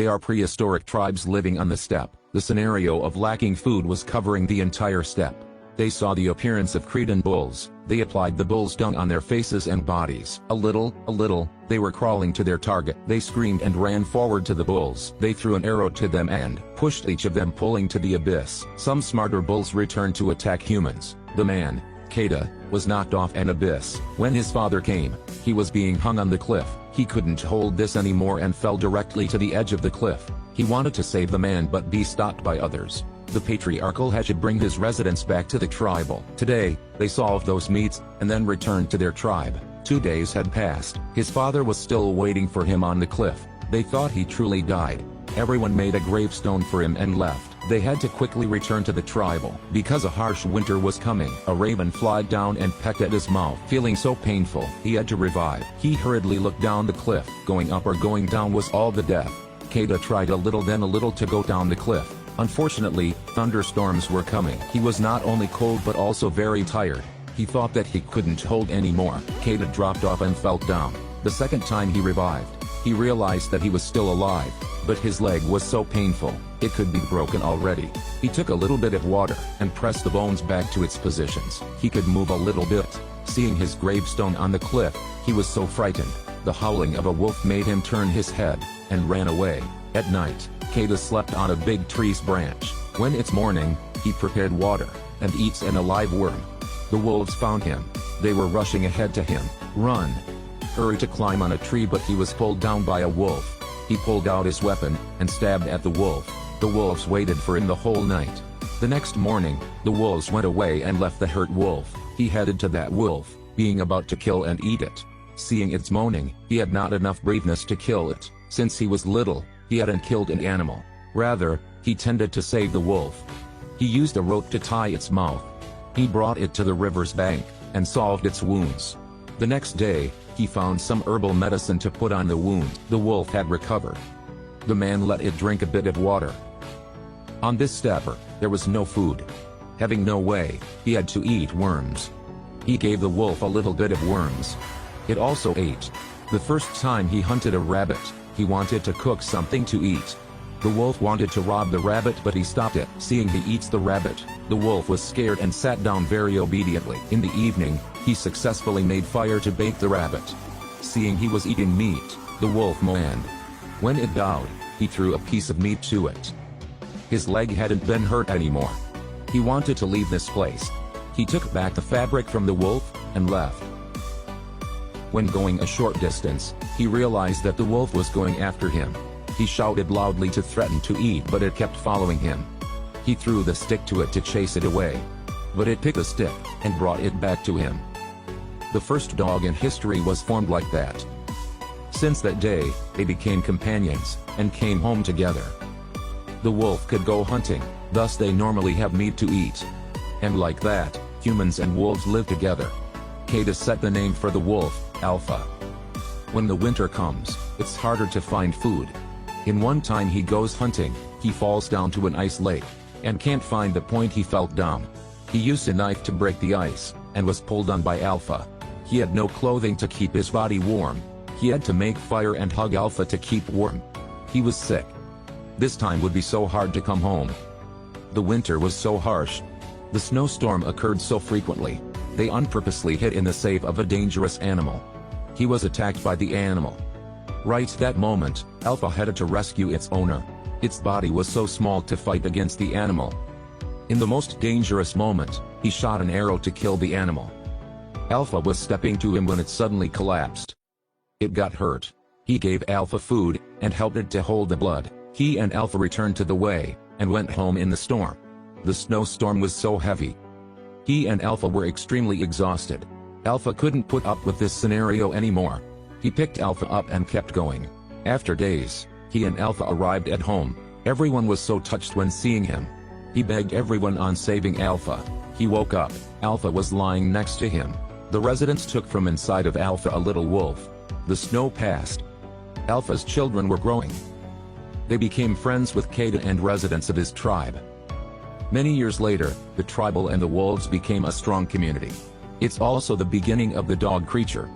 They are prehistoric tribes living on the steppe. The scenario of lacking food was covering the entire steppe. They saw the appearance of Cretan bulls. They applied the bull's dung on their faces and bodies. A little, they were crawling to their target. They screamed and ran forward to the bulls. They threw an arrow to them and pushed each of them, pulling to the abyss. Some smarter bulls returned to attack humans. The man, Keda, was knocked off an abyss. When his father came, he was being hung on the cliff. He couldn't hold this anymore and fell directly to the edge of the cliff. He wanted to save the man but be stopped by others. The patriarchal had to bring his residents back to the tribal. Today, they solved those meets, and then returned to their tribe. 2 days had passed. His father was still waiting for him on the cliff. They thought he truly died. Everyone made a gravestone for him and left. They had to quickly return to the tribal. Because a harsh winter was coming, a raven flied down and pecked at his mouth. Feeling so painful, he had to revive. He hurriedly looked down the cliff. Going up or going down was all the death. Keda tried a little then a little to go down the cliff. Unfortunately, thunderstorms were coming. He was not only cold but also very tired. He thought that he couldn't hold anymore. Keda dropped off and fell down. The second time he revived, he realized that he was still alive, but his leg was so painful, it could be broken already. He took a little bit of water and pressed the bones back to its positions. He could move a little bit. Seeing his gravestone on the cliff, he was so frightened. The howling of a wolf made him turn his head and ran away. At night, Keda slept on a big tree's branch. When it's morning, he prepared water and eats an alive worm. The wolves found him. They were rushing ahead to him. Run! Hurry to climb on a tree, but he was pulled down by a wolf. He pulled out his weapon and stabbed at the wolf. The wolves waited for him the whole night. The next morning, the wolves went away and left the hurt wolf. He headed to that wolf, being about to kill and eat it. Seeing its moaning, he had not enough braveness to kill it. Since he was little, he hadn't killed an animal. Rather, he tended to save the wolf. He used a rope to tie its mouth. He brought it to the river's bank and salved its wounds. The next day, he found some herbal medicine to put on the wound. The wolf had recovered. The man let it drink a bit of water. On this steppe, there was no food. Having no way, he had to eat worms. He gave the wolf a little bit of worms. It also ate. The first time he hunted a rabbit, he wanted to cook something to eat. The wolf wanted to rob the rabbit, but he stopped it. Seeing he eats the rabbit, the wolf was scared and sat down very obediently. In the evening, he successfully made fire to bake the rabbit. Seeing he was eating meat, the wolf moaned. When it bowed, he threw a piece of meat to it. His leg hadn't been hurt anymore. He wanted to leave this place. He took back the fabric from the wolf and left. When going a short distance, he realized that the wolf was going after him. He shouted loudly to threaten to eat, but it kept following him. He threw the stick to it to chase it away. But it picked the stick and brought it back to him. The first dog in history was formed like that. Since that day, they became companions and came home together. The wolf could go hunting, thus they normally have meat to eat. And like that, humans and wolves live together. Keda set the name for the wolf, Alpha. When the winter comes, it's harder to find food. In one time he goes hunting, he falls down to an ice lake, and can't find the point. He felt dumb. He used a knife to break the ice, and was pulled on by Alpha. He had no clothing to keep his body warm. He had to make fire and hug Alpha to keep warm. He was sick. This time would be so hard to come home. The winter was so harsh. The snowstorm occurred so frequently. They unpurposely hid in the save of a dangerous animal. He was attacked by the animal. Right that moment, Alpha headed to rescue its owner. Its body was so small to fight against the animal. In the most dangerous moment, he shot an arrow to kill the animal. Alpha was stepping to him when it suddenly collapsed. It got hurt. He gave Alpha food, and helped it to hold the blood. He and Alpha returned to the way, and went home in the storm. The snowstorm was so heavy. He and Alpha were extremely exhausted. Alpha couldn't put up with this scenario anymore. He picked Alpha up and kept going. After days, he and Alpha arrived at home. Everyone was so touched when seeing him. He begged everyone on saving Alpha. He woke up. Alpha was lying next to him. The residents took from inside of Alpha a little wolf. The snow passed. Alpha's children were growing. They became friends with Keda and residents of his tribe. Many years later, the tribal and the wolves became a strong community. It's also the beginning of the dog creature.